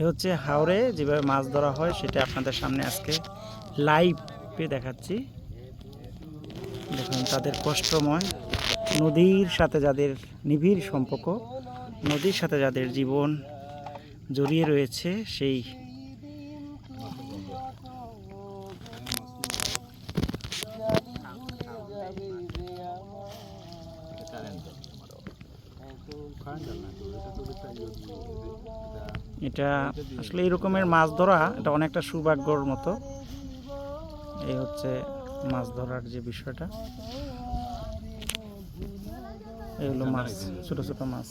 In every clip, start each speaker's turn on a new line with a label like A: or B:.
A: এ হচ্ছে হাওরে যেভাবে মাছ ধরা হয় সেটা আপনাদের সামনে আজকে লাইভে দেখাচ্ছি। দেখুন তাদের কষ্টময়, নদীর সাথে যাদের নিবিড় সম্পর্ক, নদীর সাথে যাদের জীবন জড়িয়ে রয়েছে, সেই এটা আসলে এই রকমের মাছ ধরা এটা অনেকটা সৌভাগ্যর মতো। এই হচ্ছে মাছ ধরার যে বিষয়টা, এই হলো মাছ, ছোট ছোট মাছ।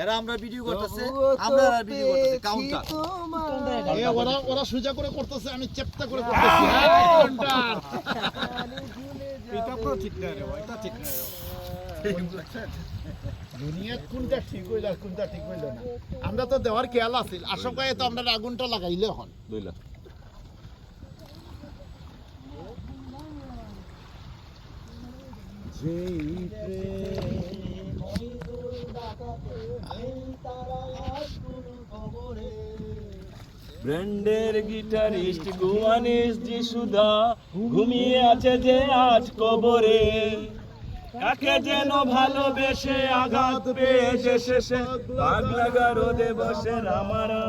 B: এরা আমরা ভিডিও করতেছে, আমরা ভিডিও করতেছে কাউন্টার।
C: ওরা সোজা করে করতেছে, আমি চেপটা করে করতেছি। কাউন্টার এটা তো ঠিক না রে, এটা ঠিক না। দুনিয়াত কোনটা ঠিক হইল আর কোনটা ঠিক হইল না, আমরা তো দেওয়ার খেয়াল আছিল। আশঙ্কায় তো আমরা আগুনটা লাগাইলে হন দুইলা।
D: ব্র্যান্ডের গিটারিস্ট গুয়ানিস যিশুদা ঘুমিয়ে আছে যে আজ কবরে, কাকে যেন ভালোবেসে আঘাত পেয়েছে শেষে পাগলা গারদে বসে রামারা।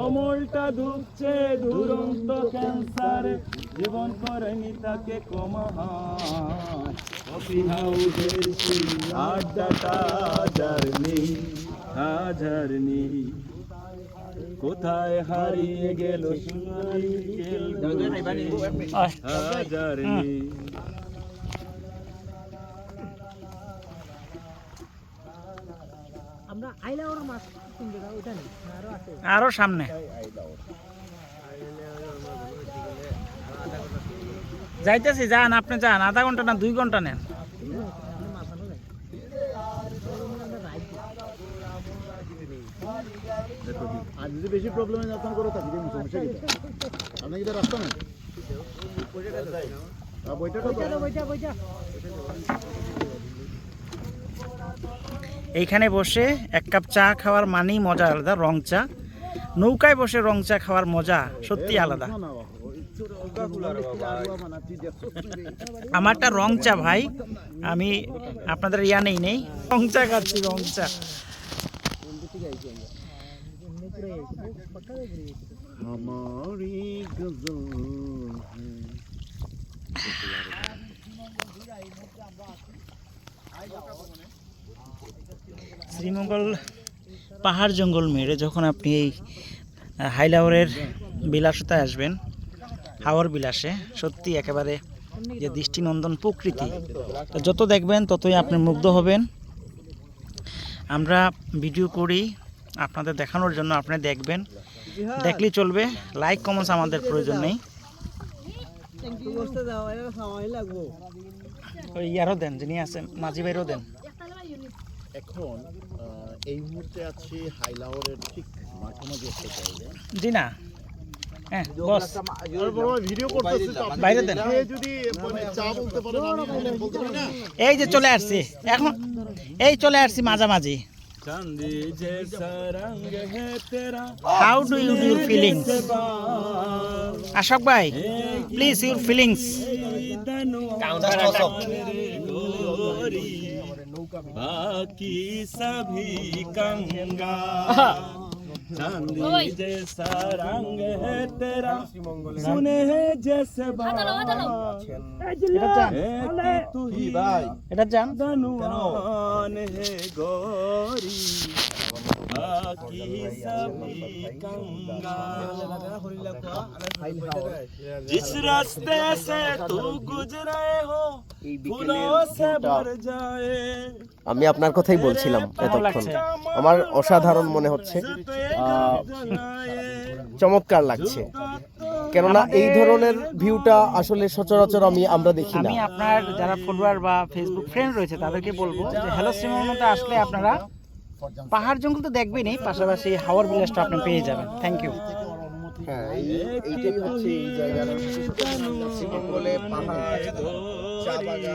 D: অমলটা ধুকছে দুরন্ত ক্যান্সার, জীবন করেনি তাকে কমাহার। কফি হাউসের সেই আড্ডাটা হাজার নেই, কোথায় হারিয়ে গেল সোনালি হাজার নেই।
A: আরো সামনে যাইতেছি, যান আপনি যান, আধা ঘন্টা না 2 ঘন্টা নেন।
C: আর যদি বেশি প্রবলেমে যত্ন করে থাকি যে সমস্যা কি আপনি কি রাস্তা নেই
A: এইখানে বসে 1 কাপ চা খাওয়ার মানেই মজা আলাদা। রং চা, নৌকায় বসে রং চা খাওয়ার মজা সত্যি আলাদা। আমারটা রং চা ভাই, আমি আপনাদের ইয়া নেই রং চা খাচ্ছি, রং চা। শ্রীমঙ্গল পাহাড় জঙ্গল মেরে যখন আপনি এই হাইলাওরের বিলাসতায় আসবেন, হাওর বিলাসে, সত্যি একেবারে যে দৃষ্টিনন্দন প্রকৃতি, তো যত দেখবেন ততই আপনি মুগ্ধ হবেন। আমরা ভিডিও করি আপনাদের দেখানোর জন্য, আপনি দেখবেন, দেখলেই চলবে। লাইক কমেন্টস আমাদের প্রয়োজন নেই। ওই ইয়ারও দেন, যিনি আছেন মাঝি ভাইরও দেন।
C: এখন এই মুহূর্তে আছি হাইলাওরের ঠিক মাঝামাঝি একটা জায়গায়।
A: জি না, হ্যাঁ বস
C: ভিডিও করতেছি তো
A: বাইরে দেন।
C: যদি মানে চা বলতে পারেন আমি বলতে পারি না।
A: এই যে চলে আসছি এখন, এই চলে আসছি মাঝামাঝি।
D: চাঁদি জैसा रंग है तेरा,
A: how do you do your feelings? Ashok ভাই প্লিজ ইউর ফিলিংস।
D: बाकी सभी कंगा, चांदी जैसा रंग है तेरा, सुने हैं जैसे तू ही
A: এটা জান
D: धनुआन है गोरी, बाकी सभी कंगा। जिस रास्ते से तू गुजरे हो फूलों से भर जाए।
E: আমি আপনার কথাই বলছিলাম এতক্ষণ, আমার অসাধারণ মনে হচ্ছে, চমৎকার লাগছে, কেননা এই ধরনের ভিউটা আসলে সচরাচর আমরা দেখি না।
A: আমি আপনার যারা ফলোয়ার বা ফেসবুক ফ্রেন্ড রয়েছে তাদেরকে বলবো যে হ্যালো শ্রীমঙ্গলতে আসলে আপনারা পাহাড় জঙ্গল তো দেখবেনই, পাশাপাশি হাওয়ার বিলাসটা আপনি পেয়ে যাবেন। Thank you.
E: হ্যাঁ, এইটাই হচ্ছে এই জায়গার বিশেষত্ব। শ্রীমঙ্গলে পাহাড়, চা বাগান,